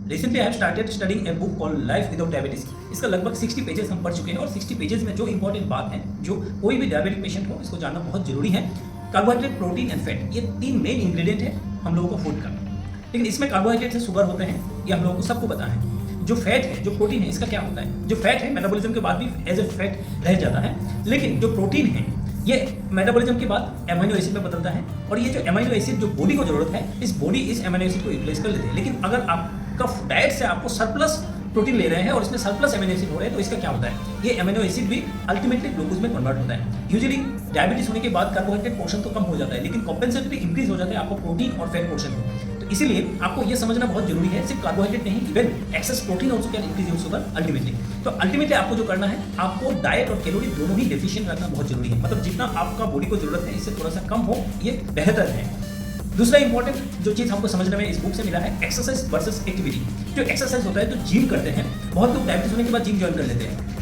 Recently I have started studying a book called life without diabetes. इसका लगभग 60 pages हम पढ़ चुके हैं और 60 पेजेस में जो इंपॉर्टेंट बात है, जो कोई भी डायबिटिक पेशेंट हो इसको जानना बहुत जरूरी है। कार्बोहाइड्रेट, प्रोटीन एंड फैट, ये 3 मेन इंग्रेडिएंट है हम लोगों को फूड का। लेकिन इसमें कार्बोहाइड्रेट से शुगर होते हैं, ये हम लोगों को सबको पता है। जो फैट है, जो प्रोटीन है, इसका क्या होता है? जो फैट है मेटाबॉलिज्म के बाद भी एज ए फैट रह जाता है, लेकिन जो प्रोटीन है ये मेटाबॉलिज्म के बाद एमिनो एसिड में बदलता है। और ये जो एमिनो एसिड जो बॉडी को जरूरत है, इस बॉडी इस एमिनो एसिड को यूटिलाइज कर लेते हैं। लेकिन अगर आपका डाइट से आपको सरप्लस प्रोटीन ले रहे हैं और इसमें सरप्लस एमिनो एसिड हो रहे हैं, तो इसका क्या होता है? ये एमिनो एसिड भी अल्टीमेटली ग्लूकोज में कन्वर्ट होता है। यूजुअली डायबिटीज होने के बाद कार्बोहाइड्रेट पोर्शन तो कम हो जाता है, लेकिन कॉम्पेंसेटरी इंक्रीज हो जाता है आपको प्रोटीन और फैट पोर्शन में। तो इसीलिए आपको ये समझना बहुत जरूरी है, सिर्फ कार्बोहाइड्रेट नहीं, even access protein also can increase your sugar ultimately. तो अल्टीमेटली आपको जो करना है, आपको डाइट और कैलोरी दोनों ही डेफिशिएंट रखना बहुत जरूरी है। मतलब जितना आपका बॉडी को जरूरत है, इससे थोड़ा सा कम हो, ये बेहतर है। दूसरा इंपॉर्टेंट जो चीज़ हमको समझने में इस बुक से मिला है, एक्सरसाइज वर्सेस एक्टिविटी। जो एक्सरसाइज होता है तो जिम करते हैं, बहुत लोग डायबिटीज होने के बाद जिम ज्वाइन कर लेते हैं।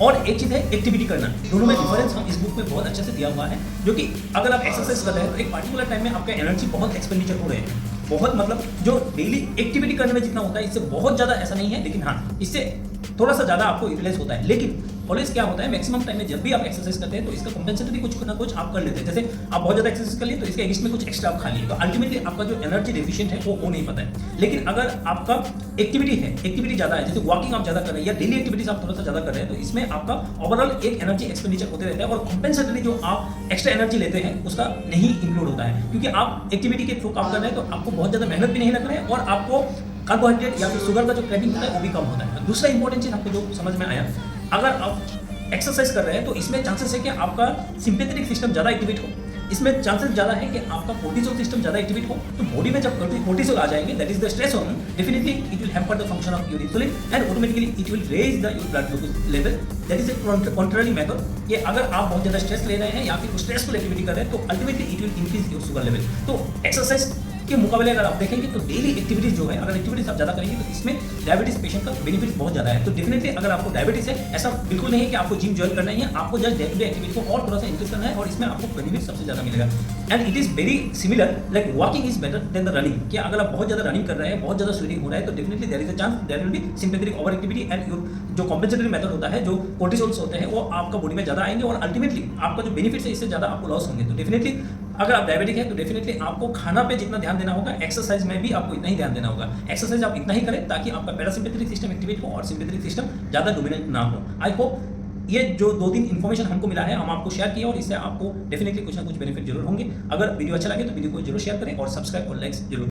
और एक चीज़ है एक्टिविटी करना, दोनों में डिफरेंस हम इस बुक में बहुत अच्छे से दिया हुआ है। जो कि अगर आप एक्सरसाइज कर रहे हैं तो एक पार्टिकुलर टाइम में आपका एनर्जी बहुत एक्सपेंडिचर हो रहे हैं, बहुत मतलब जो डेली एक्टिविटी करने में जितना होता है इससे बहुत ज़्यादा ऐसा नहीं है, लेकिन हाँ इससे थोड़ा सा ज़्यादा आपको यूटिलाइज होता है। लेकिन ऑलवेज क्या होता है, मैक्सिमम टाइम में जब भी आप एक्सरसाइज करते हैं तो इसका कॉम्पेंसेटरी कुछ ना कुछ आप कर लेते हैं। जैसे आप बहुत ज़्यादा एक्सरसाइज कर लिए तो इसके अगेंस्ट में कुछ एक्स्ट्रा आप खा लिए, तो अल्टीमेटली आपका जो एनर्जी डेफिशिएंट है वो हो नहीं पाता है। लेकिन अगर आपका एक्टिविटी है, एक्टिविटी ज़्यादा है, जैसे वॉकिंग आप ज़्यादा कर रहे हैं या डेली एक्टिविटीज आप थोड़ा सा ज़्यादा कर रहे हैं, तो इसमें आपका ओवरऑल एक एनर्जी एक्सपेंडिचर होते रहता है और कॉम्पेंसेटरी जो आप एक्स्ट्रा एनर्जी लेते हैं उसका नहीं इंक्लूड होता है। क्योंकि आप एक्टिविटी के थ्रू काम कर रहे हैं तो आपको बहुत ज़्यादा मेहनत भी नहीं लग रहा है और आपको कार्बोहाइड्रेट या फिर शुगर का जो क्रेविंग होता है वो भी कम होता है। दूसरा इंपॉर्टेंट चीज़ हमको जो समझ में आया, अगर आप एक्सरसाइज कर रहे हैं तो इसमें चांसेस है कि आपका सिंपैथेटिक सिस्टम ज़्यादा एक्टिवेट हो, इसमें चांसेस ज़्यादा है कि आपका कोर्टिसोल सिस्टम ज़्यादा एक्टिवेट हो। तो बॉडी में जब कोर्टिसोल आ जाएंगे, that is the stress hormone, definitely it will hamper the function of your insulin and automatically it will raise the your blood glucose level. That is a contrary method. ये अगर आप बहुत ज़्यादा stress ले रहे हैं या फिर स्ट्रेसफुल एक्टिविटी कर रहे हैं तो ultimately it will increase your sugar level. तो एक्सरसाइज के मुकाबले अगर आप देखेंगे तो डेली एक्टिविटीज जो है, अगर एक्टिविटीज आप ज़्यादा करेंगे तो इसमें डायबिटीज पेशेंट का बेनिफिट बहुत ज़्यादा है। तो डेफिनेटली अगर आपको डायबिटीज है, ऐसा बिल्कुल नहीं है कि आपको जिम ज्वाइन करना ही है, आपको just day to day activity को और थोड़ा सा इंक्रीज करना है और इसमें आपको बेनिफिट सबसे ज़्यादा मिलेगा। And it is very similar, like walking is better than the running. कि अगर आप बहुत ज़्यादा रनिंग कर रहे हैं, बहुत ज़्यादा स्वेटिंग हो रहा है, तो definitely there is a chance there will be sympathetic over activity and your जो कॉम्पेंसेटरी मेथड होता है, जो कोर्टिसोल्स होते हैं, वो आपका बॉडी में ज़्यादा आएंगे और अल्टीमेटली आपका जो बेनिफिट है इससे ज़्यादा आपको लॉस होंगे। तो डेफिनेटली अगर आप डायबिटिक है तो डेफिनेटली आपको खाना पे जितना ध्यान देना होगा, एक्सरसाइज में भी आपको इतना ही ध्यान देना होगा। एक्सरसाइज आप इतना ही करें ताकि आपका पैरासिम्पैथेटिक सिस्टम एक्टिवेट हो और सिम्पैथेटिक सिस्टम ज़्यादा डोमिनेट ना हो। आई होप ये जो 2-3 इन्फॉर्मेशन हमको मिला है हम आपको शेयर किया और इससे आपको डेफिनेटली कुछ ना कुछ बेनिफिट जरूर होंगे। अगर वीडियो अच्छा लगे तो वीडियो को जरूर शेयर करें और सब्सक्राइब और लाइक्स जरूर